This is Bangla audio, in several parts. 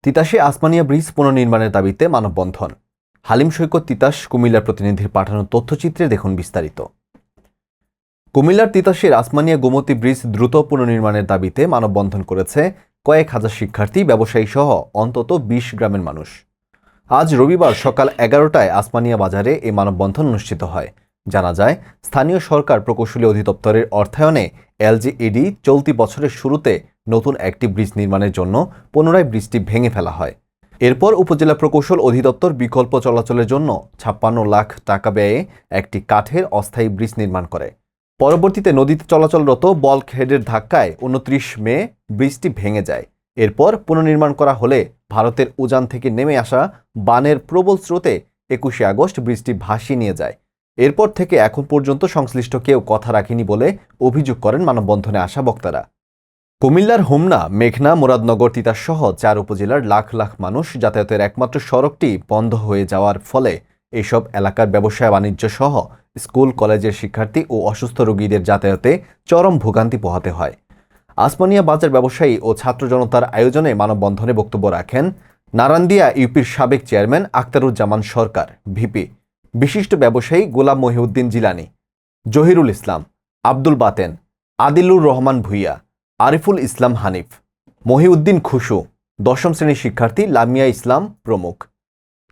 তিতাসে আসমানিয়া ব্রিজ পুনর্নির্মাণের দাবিতে মানববন্ধন। হালিম সৈকত তিতাস কুমিল্লার প্রতিনিধির পাঠানো তথ্যচিত্রে দেখুন বিস্তারিত। কুমিল্লার তিতাসের আসমানিয়া গোমতী ব্রিজ দ্রুত পুনর্নির্মাণের দাবিতে মানববন্ধন করেছে কয়েক হাজার শিক্ষার্থী, ব্যবসায়ী সহ অন্তত ২০ গ্রামের মানুষ। আজ রবিবার সকাল ১১টায় আসমানিয়া বাজারে এই মানববন্ধন অনুষ্ঠিত হয়। জানা যায়, স্থানীয় সরকার প্রকৌশলী অধিদপ্তরের অর্থায়নে এলজিইডি চলতি বছরের শুরুতে নতুন একটি ব্রিজ নির্মাণের জন্য পুনরায় ব্রিজটি ভেঙে ফেলা হয়। এরপর উপজেলা প্রকৌশল অধিদপ্তর বিকল্প চলাচলের জন্য ৫৬ লাখ টাকা ব্যয়ে একটি কাঠের অস্থায়ী ব্রিজ নির্মাণ করে। পরবর্তীতে নদীতে চলাচলরত বল্ক হেডের ধাক্কায় ২৯ মে ব্রিজটি ভেঙে যায়। এরপর পুনর্নির্মাণ করা হলে ভারতের উজান থেকে নেমে আসা বানের প্রবল স্রোতে ২১শে আগস্ট ব্রিজটি ভাসিয়ে নিয়ে যায়। এরপর থেকে এখন পর্যন্ত সংশ্লিষ্ট কেউ কথা রাখেনি বলে অভিযোগ করেন মানববন্ধনে আসা বক্তারা। কুমিল্লার হোমনা, মেঘনা, মুরাদনগর, তিতাস সহ ৪ উপজেলার লাখ লাখ মানুষ যাতায়াতের একমাত্র সড়কটি বন্ধ হয়ে যাওয়ার ফলে এসব এলাকার ব্যবসা বাণিজ্য সহ স্কুল কলেজের শিক্ষার্থী ও অসুস্থ রোগীদের যাতায়াতে চরম ভোগান্তি পোহাতে হয়। আসমানিয়া বাজার ব্যবসায়ী ও ছাত্র জনতার আয়োজনে মানববন্ধনে বক্তব্য রাখেন নারান্দিয়া ইউপির সাবেক চেয়ারম্যান আখতারুজ্জামান সরকার, ভিপি, বিশিষ্ট ব্যবসায়ী গোলাম মহিউদ্দিন জিলানী, জহিরুল ইসলাম, আব্দুল বাতেন, আদিলুর রহমান ভূঁইয়া, আরিফুল ইসলাম হানিফ, মহিউদ্দিন খুশু, ১০ম শ্রেণীর শিক্ষার্থী লামিয়া ইসলাম প্রমুখ।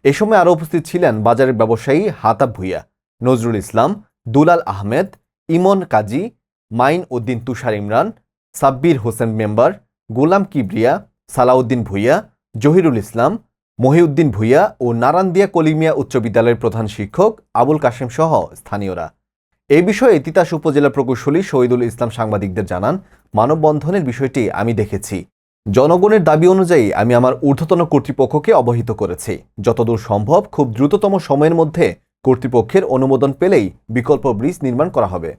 এ সময় আরও উপস্থিত ছিলেন বাজারের ব্যবসায়ী হাতাব ভূঁইয়া, নজরুল ইসলাম, দুলাল আহমেদ, ইমন কাজী, মাইন উদ্দিন তুষার ইমরান, সাব্বির হোসেন মেম্বার, গোলাম কিবরিয়া, সালাউদ্দিন ভূঁইয়া, জহিরুল ইসলাম, মহিউদ্দিন ভূঁইয়া ও নারান্দিয়া কলিমিয়া উচ্চ বিদ্যালয়ের প্রধান শিক্ষক আবুল কাশেম সহ স্থানীয়রা। এই বিষয়ে তিতাস উপজেলা প্রকৌশলী শহীদুল ইসলাম সাংবাদিকদের জানান, মানববন্ধনের বিষয়টি আমি দেখেছি। জনগণের দাবি অনুযায়ী আমি আমার ঊর্ধ্বতন কর্তৃপক্ষকে অবহিত করেছি। যতদূর সম্ভব খুব দ্রুততম সময়ের মধ্যে কর্তৃপক্ষের অনুমোদন পেলেই বিকল্প ব্রিজ নির্মাণ করা হবে।